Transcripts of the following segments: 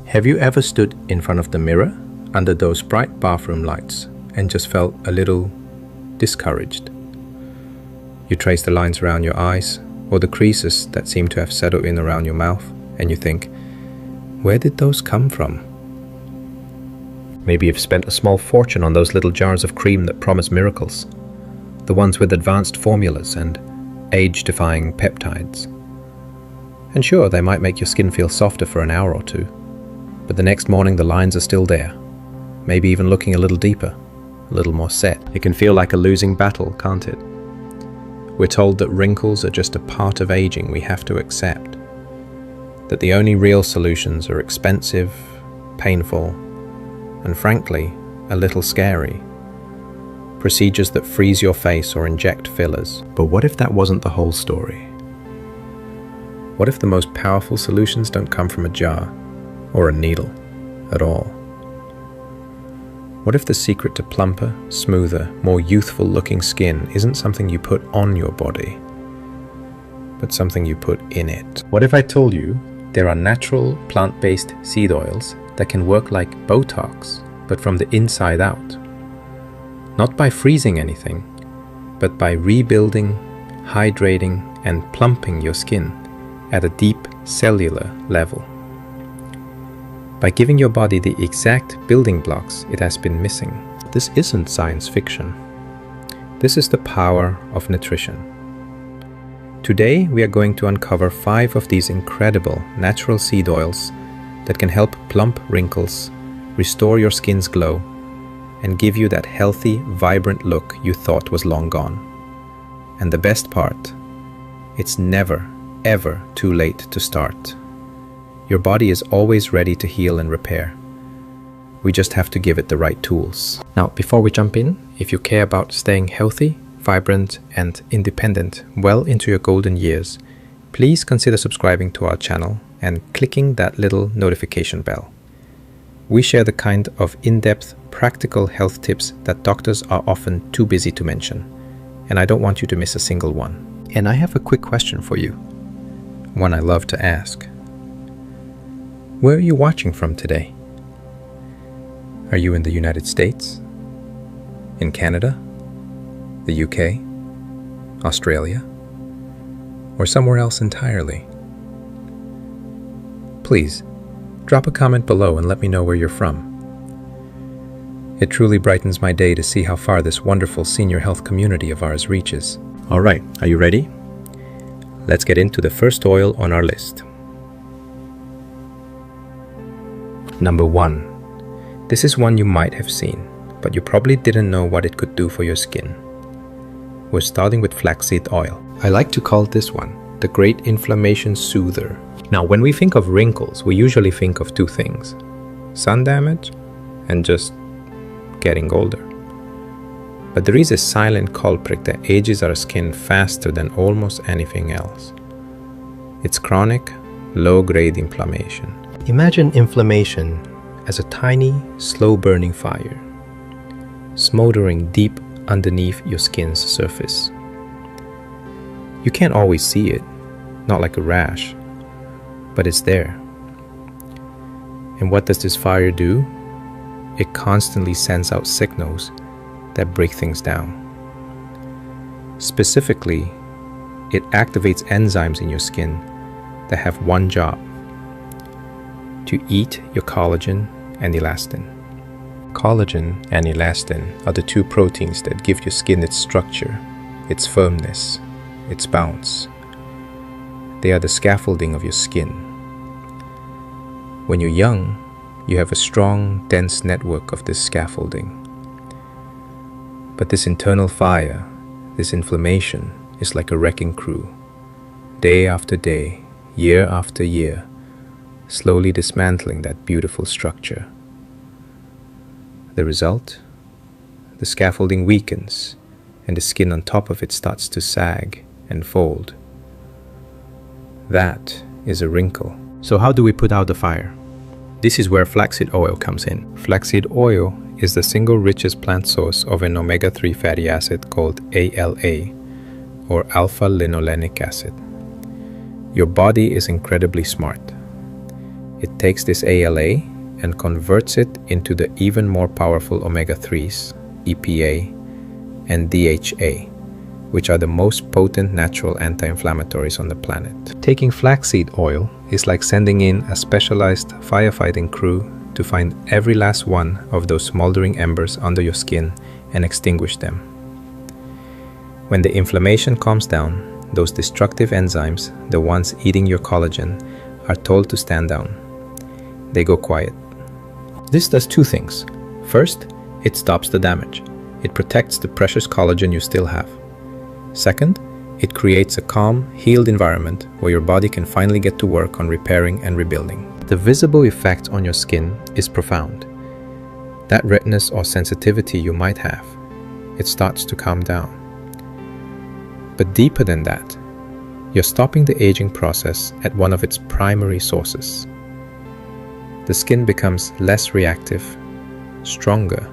Have you ever stood in front of the mirror under those bright bathroom lights and just felt a little discouraged? You trace the lines around your eyes or the creases that seem to have settled in around your mouth, and you think, where did those come from? Maybe you've spent a small fortune on those little jars of cream that promise miracles, the ones with advanced formulas and age-defying peptides. And sure, they might make your skin feel softer for an hour or two, but the next morning the lines are still there, maybe even looking a little deeper, a little more set. It can feel like a losing battle, can't it? We're told that wrinkles are just a part of aging we have to accept, that the only real solutions are expensive, painful, and frankly, a little scary. Procedures that freeze your face or inject fillers. But what if that wasn't the whole story? What if the most powerful solutions don't come from a jar or a needle at all? What if the secret to plumper, smoother, more youthful looking skin isn't something you put on your body, but something you put in it? What if I told you there are natural plant-based seed oils that can work like Botox, but from the inside out? Not by freezing anything, but by rebuilding, hydrating, and plumping your skin at a deep cellular level. By giving your body the exact building blocks it has been missing. This isn't science fiction. This is the power of nutrition. Today, we are going to uncover 5 of these incredible natural seed oils that can help plump wrinkles, restore your skin's glow, and give you that healthy, vibrant look you thought was long gone. And the best part, it's never, ever too late to start. Your body is always ready to heal and repair. We just have to give it the right tools. Now, before we jump in, if you care about staying healthy, vibrant, and independent well into your golden years, please consider subscribing to our channel and clicking that little notification bell. We share the kind of in-depth, practical health tips that doctors are often too busy to mention, and I don't want you to miss a single one. And I have a quick question for you, one I love to ask. Where are you watching from today? Are you in the United States? In Canada? The UK? Australia? Or somewhere else entirely? Please, drop a comment below and let me know where you're from. It truly brightens my day to see how far this wonderful senior health community of ours reaches. All right, are you ready? Let's get into the first oil on our list. Number 1. This is one you might have seen, but you probably didn't know what it could do for your skin. We're starting with flaxseed oil. I like to call this one the Great Inflammation Soother. Now, when we think of wrinkles, we usually think of 2 things: sun damage and just getting older. But there is a silent culprit that ages our skin faster than almost anything else. It's chronic, low-grade inflammation. Imagine inflammation as a tiny, slow-burning fire, smoldering deep underneath your skin's surface. You can't always see it, not like a rash, but it's there. And what does this fire do? It constantly sends out signals that break things down. Specifically, it activates enzymes in your skin that have one job: to eat your collagen and elastin. Collagen and elastin are the 2 proteins that give your skin its structure, its firmness, its bounce. They are the scaffolding of your skin. When you're young, you have a strong, dense network of this scaffolding. But this internal fire, this inflammation, is like a wrecking crew. Day after day, year after year, slowly dismantling that beautiful structure. The result? The scaffolding weakens, and the skin on top of it starts to sag and fold. That is a wrinkle. So how do we put out the fire? This is where flaxseed oil comes in. Flaxseed oil is the single richest plant source of an omega-3 fatty acid called ALA, or alpha-linolenic acid. Your body is incredibly smart. It takes this ALA and converts it into the even more powerful omega-3s, EPA, and DHA, which are the most potent natural anti-inflammatories on the planet. Taking flaxseed oil is like sending in a specialized firefighting crew to find every last one of those smoldering embers under your skin and extinguish them. When the inflammation calms down, those destructive enzymes, the ones eating your collagen, are told to stand down. They go quiet. This does two things. First, it stops the damage. It protects the precious collagen you still have. Second, it creates a calm, healed environment where your body can finally get to work on repairing and rebuilding. The visible effect on your skin is profound. That redness or sensitivity you might have, it starts to calm down. But deeper than that, you're stopping the aging process at one of its primary sources. The skin becomes less reactive, stronger,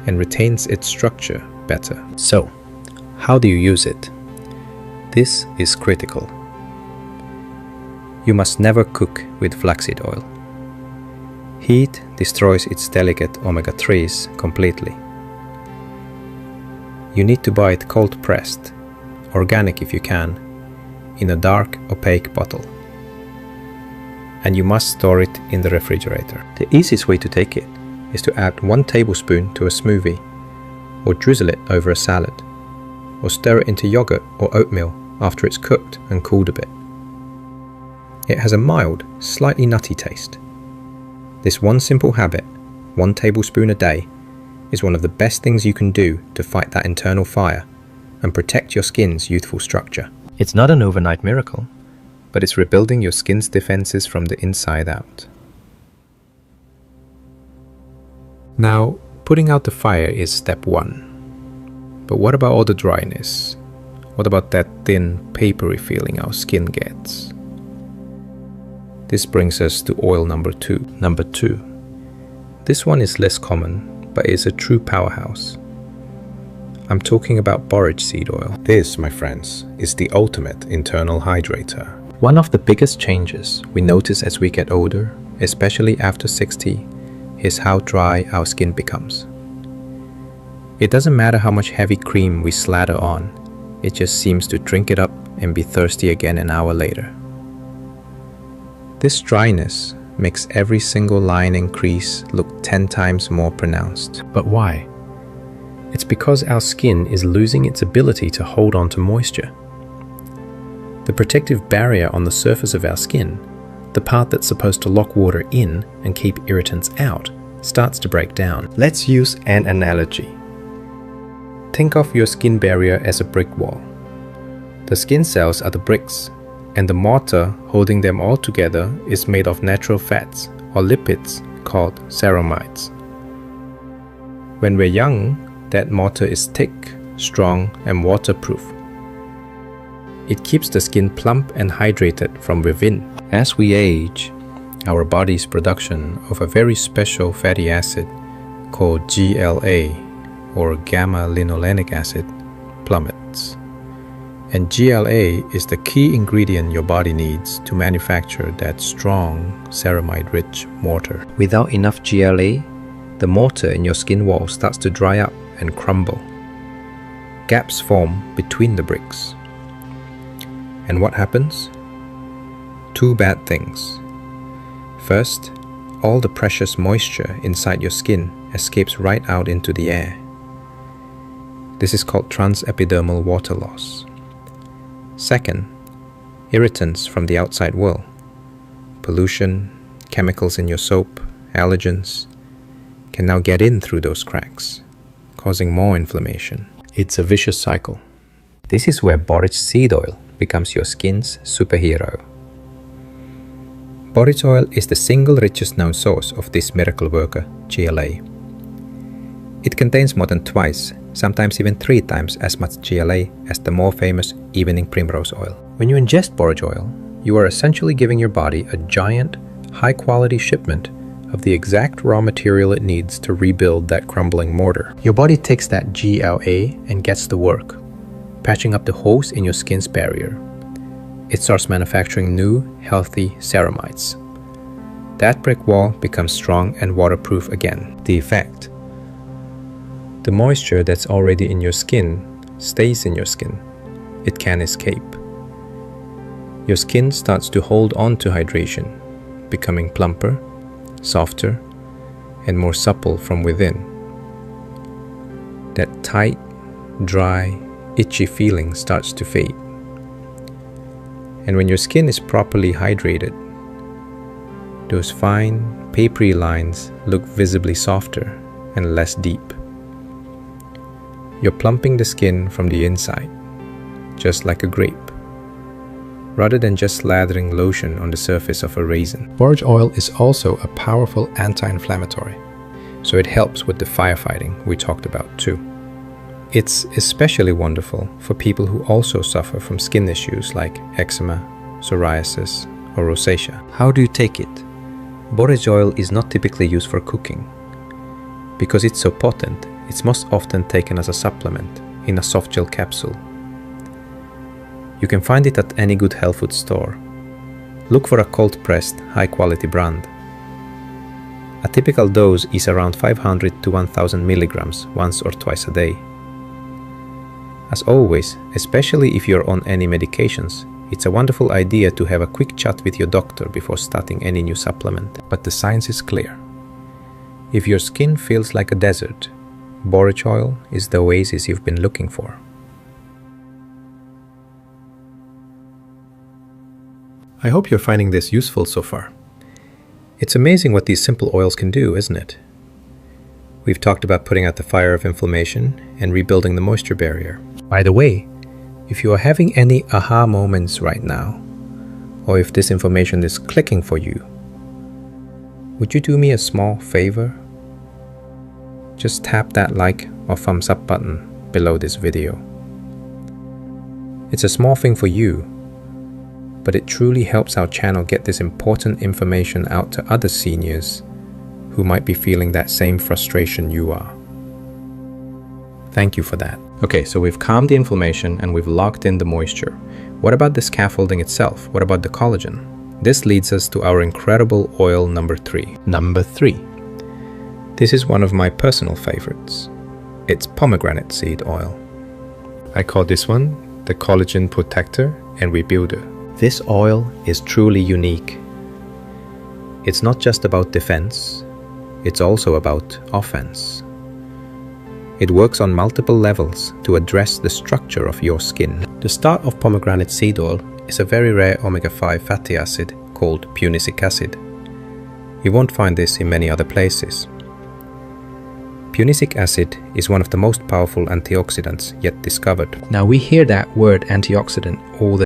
and retains its structure better. So, how do you use it? This is critical. You must never cook with flaxseed oil. Heat destroys its delicate omega-3s completely. You need to buy it cold pressed, organic if you can, in a dark, opaque bottle. And you must store it in the refrigerator. The easiest way to take it is to add 1 tablespoon to a smoothie, or drizzle it over a salad, or stir it into yogurt or oatmeal after it's cooked and cooled a bit. It has a mild, slightly nutty taste. This one simple habit, 1 tablespoon a day, is one of the best things you can do to fight that internal fire and protect your skin's youthful structure. It's not an overnight miracle, but it's rebuilding your skin's defenses from the inside out. Now, putting out the fire is step 1. But what about all the dryness? What about that thin, papery feeling our skin gets? This brings us to oil number 2. Number 2. This one is less common, but is a true powerhouse. I'm talking about borage seed oil. This, my friends, is the ultimate internal hydrator. One of the biggest changes we notice as we get older, especially after 60, is how dry our skin becomes. It doesn't matter how much heavy cream we slather on, it just seems to drink it up and be thirsty again an hour later. This dryness makes every single line and crease look 10 times more pronounced. But why? It's because our skin is losing its ability to hold on to moisture. The protective barrier on the surface of our skin, the part that's supposed to lock water in and keep irritants out, starts to break down. Let's use an analogy. Think of your skin barrier as a brick wall. The skin cells are the bricks, and the mortar holding them all together is made of natural fats or lipids called ceramides. When we're young, that mortar is thick, strong, and waterproof. It keeps the skin plump and hydrated from within. As we age, our body's production of a very special fatty acid called GLA, or gamma-linolenic acid, plummets. And GLA is the key ingredient your body needs to manufacture that strong, ceramide-rich mortar. Without enough GLA, the mortar in your skin wall starts to dry up and crumble. Gaps form between the bricks. And what happens? 2 bad things. First, all the precious moisture inside your skin escapes right out into the air. This is called transepidermal water loss. Second, irritants from the outside world, pollution, chemicals in your soap, allergens, can now get in through those cracks, causing more inflammation. It's a vicious cycle. This is where borage seed oil becomes your skin's superhero. Borage oil is the single richest known source of this miracle worker, GLA. It contains more than twice, sometimes even 3 times as much GLA as the more famous evening primrose oil. When you ingest borage oil, you are essentially giving your body a giant, high-quality shipment of the exact raw material it needs to rebuild that crumbling mortar. Your body takes that GLA and gets to work, patching up the holes in your skin's barrier. It starts manufacturing new, healthy ceramides. that brick wall becomes strong and waterproof again. The effect: the moisture that's already in your skin stays in your skin. It can't escape. Your skin starts to hold on to hydration, becoming plumper, softer, and more supple from within. That tight, dry, itchy feeling starts to fade. And when your skin is properly hydrated, those fine, papery lines look visibly softer and less deep. You're plumping the skin from the inside, just like a grape, rather than just slathering lotion on the surface of a raisin. Borage oil is also a powerful anti-inflammatory, so it helps with the firefighting we talked about too. It's especially wonderful for people who also suffer from skin issues like eczema, psoriasis, or rosacea. How do you take it? Borage oil is not typically used for cooking. Because it's so potent, it's most often taken as a supplement in a soft gel capsule. You can find it at any good health food store. Look for a cold-pressed, high-quality brand. A typical dose is around 500 to 1000 milligrams once or twice a day. As always, especially if you're on any medications, it's a wonderful idea to have a quick chat with your doctor before starting any new supplement. But the science is clear. If your skin feels like a desert, borage oil is the oasis you've been looking for. I hope you're finding this useful so far. It's amazing what these simple oils can do, isn't it? We've talked about putting out the fire of inflammation and rebuilding the moisture barrier. By the way, if you are having any aha moments right now, or if this information is clicking for you, would you do me a small favor? Just tap that like or thumbs up button below this video. It's a small thing for you, but it truly helps our channel get this important information out to other seniors who might be feeling that same frustration you are. Thank you for that. Okay, so we've calmed the inflammation and we've locked in the moisture. What about the scaffolding itself? What about the collagen? This leads us to our incredible oil number 3. Number 3. This is one of my personal favorites. It's pomegranate seed oil. I call this one the collagen protector and rebuilder. This oil is truly unique. It's not just about defense, it's also about offense. It works on multiple levels to address the structure of your skin. The start of pomegranate seed oil is a very rare omega-5 fatty acid called punicic acid. You won't find this in many other places. Punicic acid is one of the most powerful antioxidants yet discovered. Now we hear that word antioxidant all the